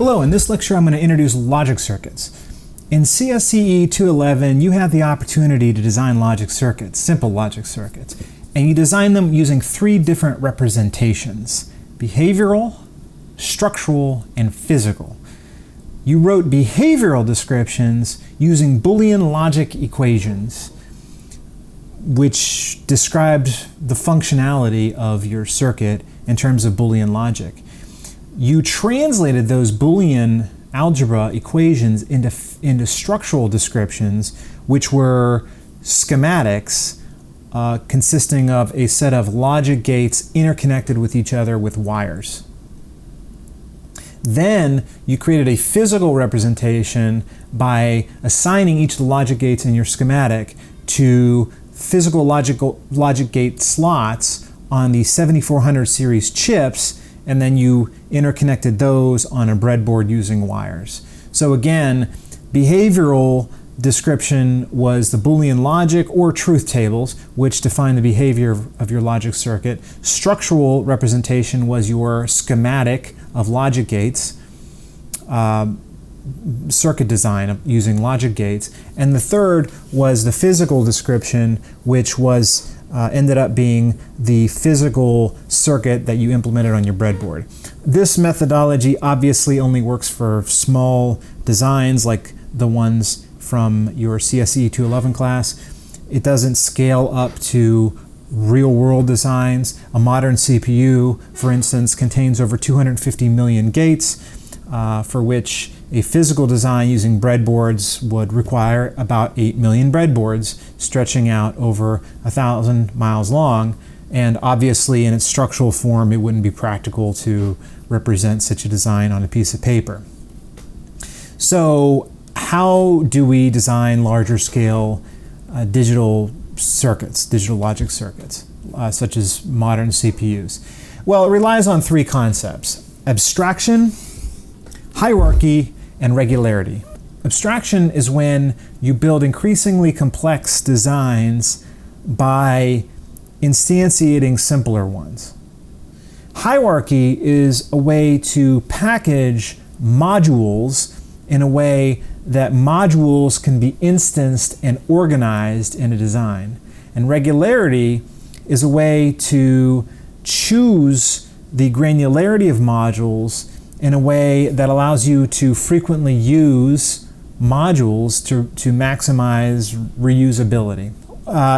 Hello, in this lecture I'm going to introduce logic circuits. In CSCE 211 you have the opportunity to design logic circuits, simple logic circuits, and you design them using three different representations: behavioral, structural, and physical. You wrote behavioral descriptions using Boolean logic equations, which described the functionality of your circuit in terms of Boolean logic. You translated those Boolean algebra equations into structural descriptions, which were schematics consisting of a set of logic gates interconnected with each other with wires. Then you created a physical representation by assigning each of the logic gates in your schematic to physical logic gate slots on the 7400 series chips, and then you interconnected those on a breadboard using wires. So again, behavioral description was the Boolean logic or truth tables, which define the behavior of your logic circuit. Structural representation was your schematic of logic gates, circuit design using logic gates. And the third was the physical description, which was ended up being the physical circuit that you implemented on your breadboard. This methodology obviously only works for small designs like the ones from your CSCE 211 class. It doesn't scale up to real-world designs. A modern CPU, for instance, contains over 250 million gates, for which a physical design using breadboards would require about 8 million breadboards, stretching out over 1,000 miles long. And obviously, in its structural form, it wouldn't be practical to represent such a design on a piece of paper. So, how do we design larger scale digital circuits, digital logic circuits, such as modern CPUs? Well, it relies on three concepts: abstraction, hierarchy, and regularity. Abstraction is when you build increasingly complex designs by instantiating simpler ones. Hierarchy is a way to package modules in a way that modules can be instanced and organized in a design. And regularity is a way to choose the granularity of modules in a way that allows you to frequently use modules to maximize reusability.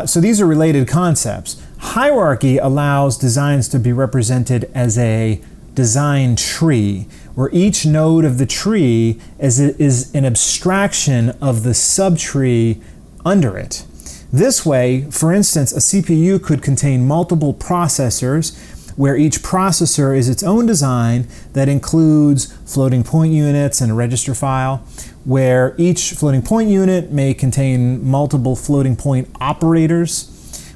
So these are related concepts. Hierarchy allows designs to be represented as a design tree, where each node of the tree is an abstraction of the subtree under it. This way, for instance, a CPU could contain multiple processors, where each processor is its own design that includes floating point units and a register file, where each floating point unit may contain multiple floating point operators,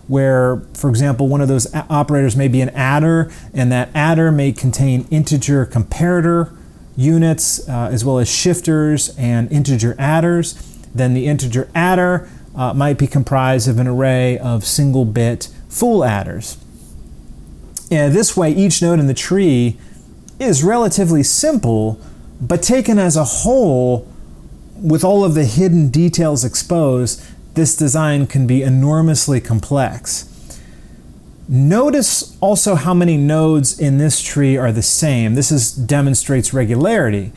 where, for example, one of those operators may be an adder, and that adder may contain integer comparator units, as well as shifters and integer adders. Then the integer adder might be comprised of an array of single-bit full adders. And this way, each node in the tree is relatively simple, but taken as a whole, with all of the hidden details exposed, this design can be enormously complex. Notice also how many nodes in this tree are the same. This demonstrates regularity,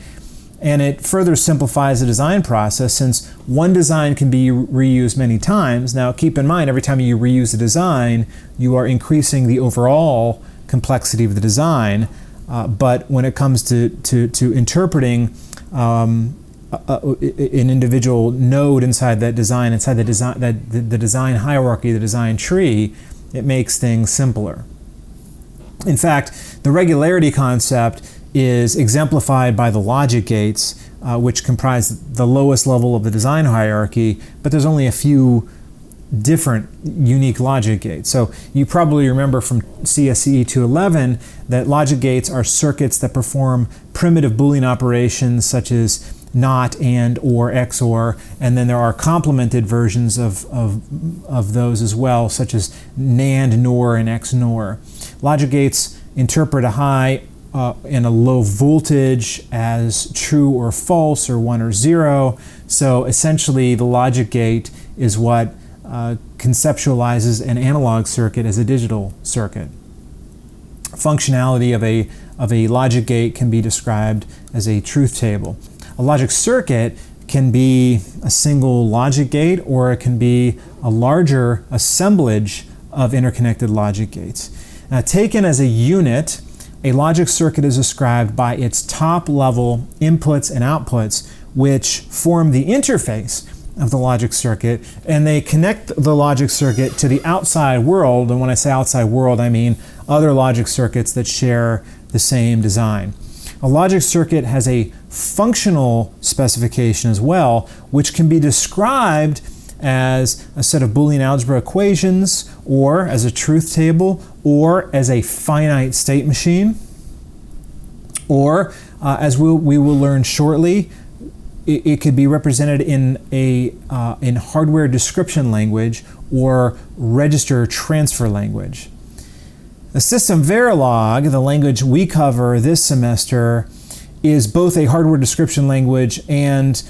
and it further simplifies the design process, since one design can be reused many times. Now keep in mind, every time you reuse a design, you are increasing the overall complexity of the design, but when it comes to interpreting an individual node inside that design, the design hierarchy, the design tree, it makes things simpler. In fact, the regularity concept is exemplified by the logic gates, which comprise the lowest level of the design hierarchy, but there's only a few different unique logic gates. So you probably remember from CSCE 211 that logic gates are circuits that perform primitive Boolean operations such as NOT, AND, OR, XOR, and then there are complemented versions of those as well, such as NAND, NOR, and XNOR. Logic gates interpret a high and a low voltage as true or false or 1 or 0. So essentially the logic gate is what conceptualizes an analog circuit as a digital circuit. Functionality of a logic gate can be described as a truth table. A logic circuit can be a single logic gate, or it can be a larger assemblage of interconnected logic gates. Now, taken as a unit, a logic circuit is described by its top-level inputs and outputs, which form the interface of the logic circuit, and they connect the logic circuit to the outside world. And when I say outside world, I mean other logic circuits that share the same design. A logic circuit has a functional specification as well, which can be described as a set of Boolean algebra equations, or as a truth table, or as a finite state machine, or as we will learn shortly, it could be represented in hardware description language or register transfer language. The system Verilog, the language we cover this semester, is both a hardware description language and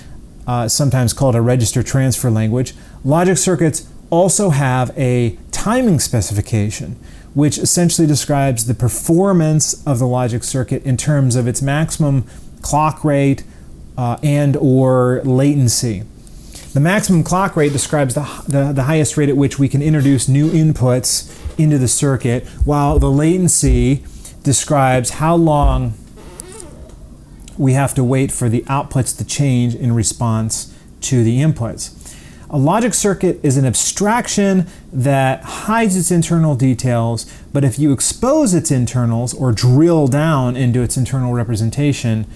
sometimes called a register transfer language. Logic circuits also have a timing specification, which essentially describes the performance of the logic circuit in terms of its maximum clock rate and or latency. The maximum clock rate describes the highest rate at which we can introduce new inputs into the circuit, while the latency describes how long we have to wait for the outputs to change in response to the inputs. A logic circuit is an abstraction that hides its internal details, but if you expose its internals or drill down into its internal representation,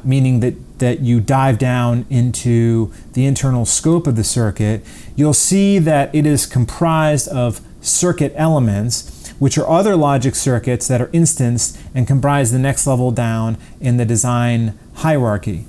meaning that you dive down into the internal scope of the circuit, you'll see that it is comprised of circuit elements, which are other logic circuits that are instanced and comprise the next level down in the design hierarchy.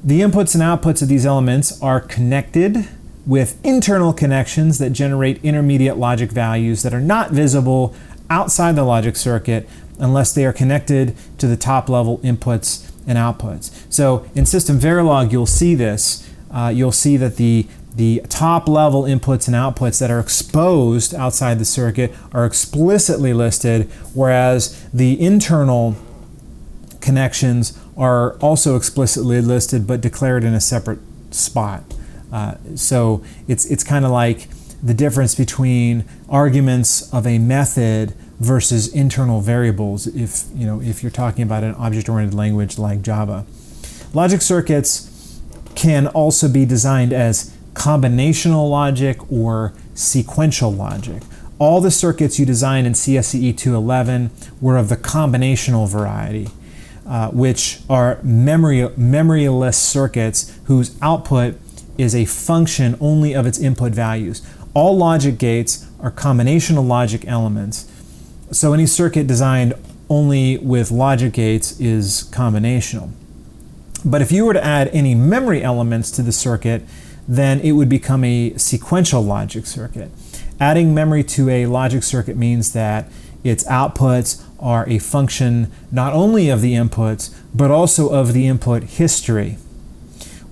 The inputs and outputs of these elements are connected with internal connections that generate intermediate logic values that are not visible outside the logic circuit unless they are connected to the top level inputs and outputs. So in System Verilog, you'll see this. You'll see that the top level inputs and outputs that are exposed outside the circuit are explicitly listed, whereas the internal connections are also explicitly listed but declared in a separate spot. So it's kind of like the difference between arguments of a method versus internal variables if you're talking about an object-oriented language like Java. Logic circuits can also be designed as combinational logic or sequential logic. All the circuits you designed in CSCE 211 were of the combinational variety, which are memoryless circuits whose output is a function only of its input values. All logic gates are combinational logic elements. So any circuit designed only with logic gates is combinational. But if you were to add any memory elements to the circuit, then it would become a sequential logic circuit. Adding memory to a logic circuit means that its outputs are a function not only of the inputs, but also of the input history.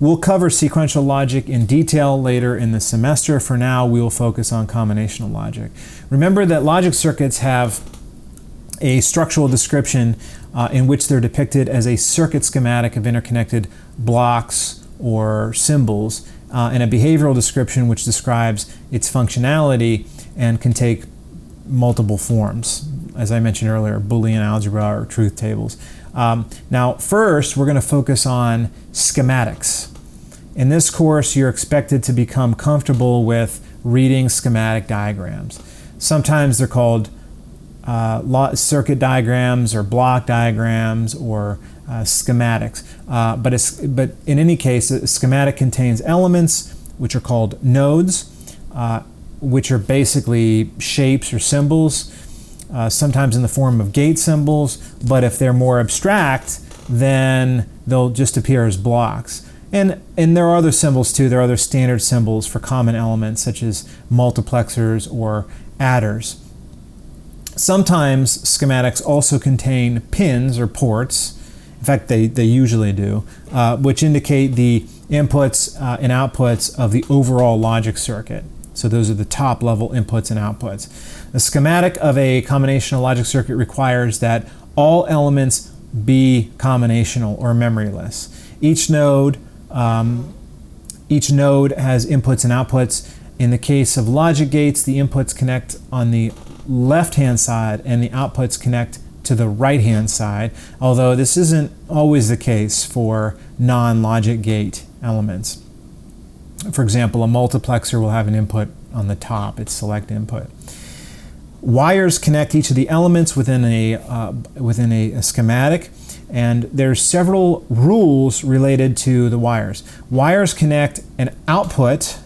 We'll cover sequential logic in detail later in the semester. For now, we will focus on combinational logic. Remember that logic circuits have a structural description in which they're depicted as a circuit schematic of interconnected blocks or symbols, and a behavioral description which describes its functionality and can take multiple forms. As I mentioned earlier, Boolean algebra or truth tables. Now, first, we're going to focus on schematics. In this course, you're expected to become comfortable with reading schematic diagrams. Sometimes they're called circuit diagrams or block diagrams or schematics. But in any case, a schematic contains elements which are called nodes, which are basically shapes or symbols, sometimes in the form of gate symbols, but if they're more abstract, then they'll just appear as blocks. And there are other symbols too. There are other standard symbols for common elements such as multiplexers or adders. Sometimes schematics also contain pins or ports. In fact, they usually do, which indicate the inputs and outputs of the overall logic circuit. So those are the top level inputs and outputs. The schematic of a combinational logic circuit requires that all elements be combinational or memoryless. Each node has inputs and outputs. In the case of logic gates, the inputs connect on the left-hand side and the outputs connect to the right-hand side, although this isn't always the case for non-logic gate elements. For example, a multiplexer will have an input on the top, its select input. Wires connect each of the elements within a schematic, and there's several rules related to the wires. Wires connect an output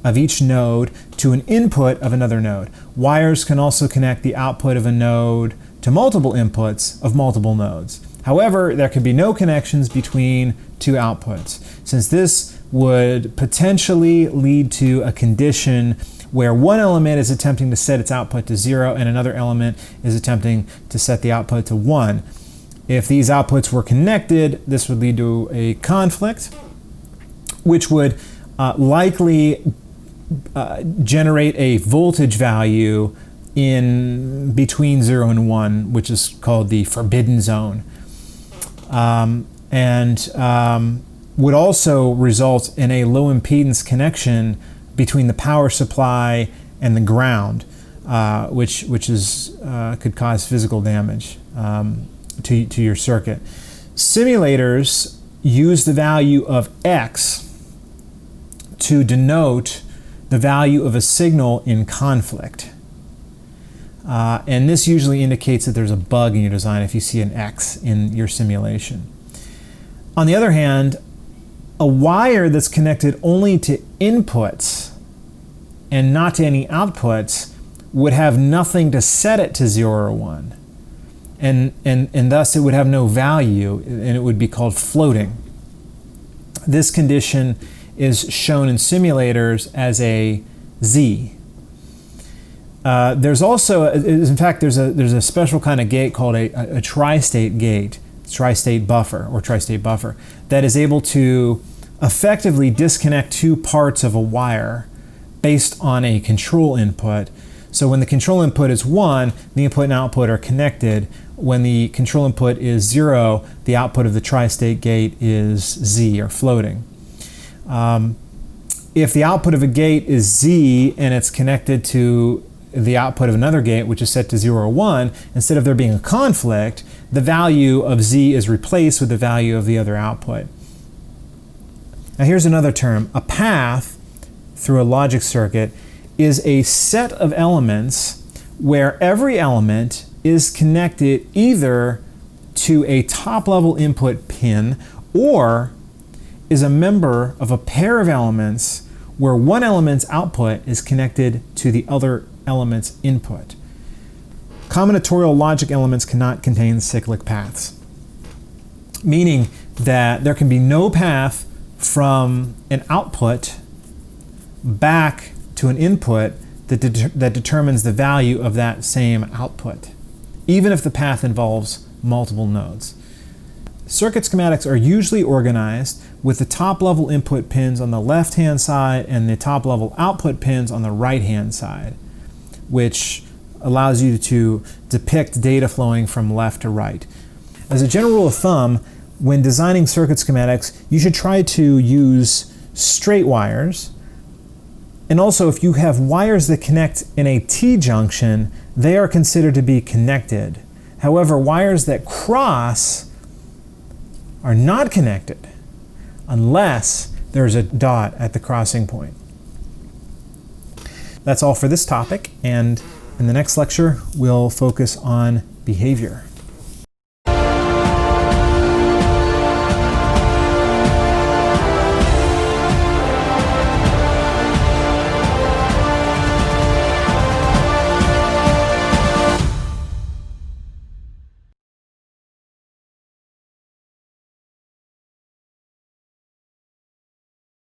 of each node to an input of another node. Wires can also connect the output of a node to multiple inputs of multiple nodes. However, there can be no connections between two outputs, since this would potentially lead to a condition where one element is attempting to set its output to 0 and another element is attempting to set the output to 1. If these outputs were connected, this would lead to a conflict, which would likely generate a voltage value in between 0 and 1, which is called the forbidden zone, would also result in a low impedance connection between the power supply and the ground, which could cause physical damage to your circuit. Simulators use the value of X to denote the value of a signal in conflict. And this usually indicates that there's a bug in your design if you see an X in your simulation. On the other hand, a wire that's connected only to inputs and not to any outputs would have nothing to set it to 0 or 1. And thus it would have no value, and it would be called floating. This condition is shown in simulators as a Z. There's also, in fact, there's a special kind of gate called a tri-state gate, tri-state buffer, that is able to effectively disconnect two parts of a wire based on a control input. So when the control input is 1, the input and output are connected. When the control input is 0, the output of the tri-state gate is Z, or floating. If the output of a gate is Z and it's connected to the output of another gate, which is set to 0 or 1, instead of there being a conflict, the value of Z is replaced with the value of the other output. Now here's another term. A path through a logic circuit is a set of elements where every element is connected either to a top-level input pin or is a member of a pair of elements where one element's output is connected to the other element's input. Combinatorial logic elements cannot contain cyclic paths, meaning that there can be no path from an output back to an input that determines the value of that same output, even if the path involves multiple nodes. Circuit schematics are usually organized with the top-level input pins on the left-hand side and the top-level output pins on the right-hand side, which allows you to depict data flowing from left to right. As a general rule of thumb, when designing circuit schematics, you should try to use straight wires. And also, if you have wires that connect in a T-junction, they are considered to be connected. However, wires that cross are not connected unless there's a dot at the crossing point. That's all for this topic, and in the next lecture, we'll focus on behavior.